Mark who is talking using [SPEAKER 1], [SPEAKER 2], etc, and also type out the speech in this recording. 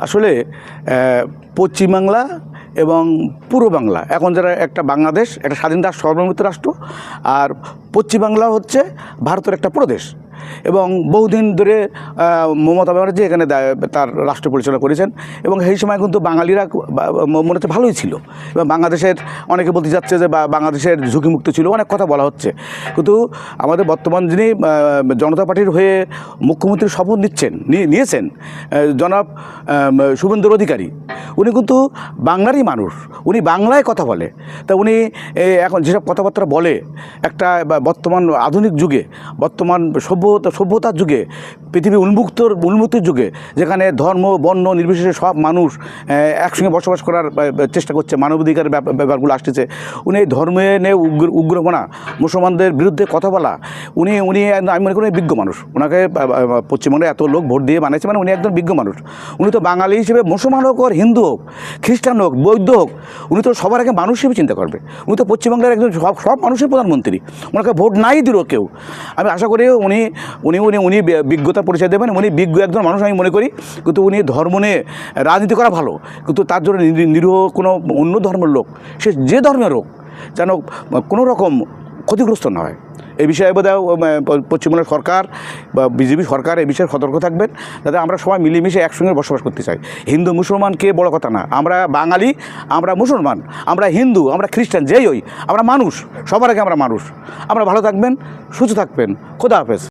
[SPEAKER 1] আসলে পশ্চিমবাংলা এবং পূর্ব বাংলা এখন যারা একটা বাংলাদেশ একটা স্বাধীন রাষ্ট্র সর্বভৌমত্ব রাষ্ট্র, আর পশ্চিমবাংলা হচ্ছে ভারতের একটা প্রদেশ। এবং বহুদিন ধরে মমতা ব্যানার্জি এখানে তার রাষ্ট্র পরিচালনা করেছেন এবং সেই সময় কিন্তু বাঙালিরা মনে হচ্ছে ভালোই ছিল এবং বাংলাদেশের অনেকে বলতে যাচ্ছে যে বাংলাদেশের ঝুঁকিমুক্ত ছিল, অনেক কথা বলা হচ্ছে। কিন্তু আমাদের বর্তমান যিনি জনতা পার্টির হয়ে মুখ্যমন্ত্রীর শপথ নিয়েছেন জনাব শুভেন্দু অধিকারী, উনি কিন্তু বাংলারই মানুষ, উনি বাংলায় কথা বলে। তা উনি এখন যেসব কথাবার্তা বলে একটা বর্তমান আধুনিক যুগে, বর্তমান সভ্যতার যুগে, পৃথিবী উন্মুক্তের যুগে, যেখানে ধর্ম বর্ণ নির্বিশেষে সব মানুষ একসঙ্গে বসবাস করার চেষ্টা করছে, মানবাধিকার ব্যাপারগুলো আসতেছে, উনি এই ধর্মে নিয়ে উগ্রপনা মুসলমানদের বিরুদ্ধে কথা বলা, উনি আমি মনে করি বিজ্ঞ মানুষ। ওনাকে পশ্চিমবঙ্গে এত লোক ভোট দিয়ে বানিয়েছে, মানে উনি একজন বিজ্ঞ মানুষ। উনি তো বাঙালি হিসেবে মুসলমান হোক আর হিন্দু হোক, খ্রিস্টান হোক, বৌদ্ধ হোক, উনি তো সবার আগে মানুষ হিসেবে চিন্তা করবে। উনি তো পশ্চিমবঙ্গের একজন সব মানুষের প্রধানমন্ত্রী, ওনাকে ভোট নাই দিল কেউ। আমি আশা করি উনি উনি উনি উনি বিজ্ঞতার পরিচয় দেবেন, উনি বিজ্ঞ একজন মানুষ আমি মনে করি। কিন্তু উনি ধর্ম নিয়ে রাজনীতি করা ভালো, কিন্তু তার জন্য নিরীহ কোনো অন্য ধর্মের লোক, সে যে ধর্মের হোক, যেন কোনো রকম ক্ষতিগ্রস্ত না হয়। এই বিষয়ে বোধহয় পশ্চিমবঙ্গের সরকার বা বিজেপি সরকার এই বিষয়ে সতর্ক থাকবেন, যাতে আমরা সবাই মিলেমিশে একসঙ্গে বসবাস করতে চাই। হিন্দু মুসলমান কে বড় কথা না, আমরা বাঙালি, আমরা মুসলমান, আমরা হিন্দু, আমরা খ্রিস্টান, যেই হই আমরা মানুষ, সবার আগে আমরা মানুষ। আমরা ভালো থাকবেন, সুস্থ থাকবেন। খোদা হাফেজ।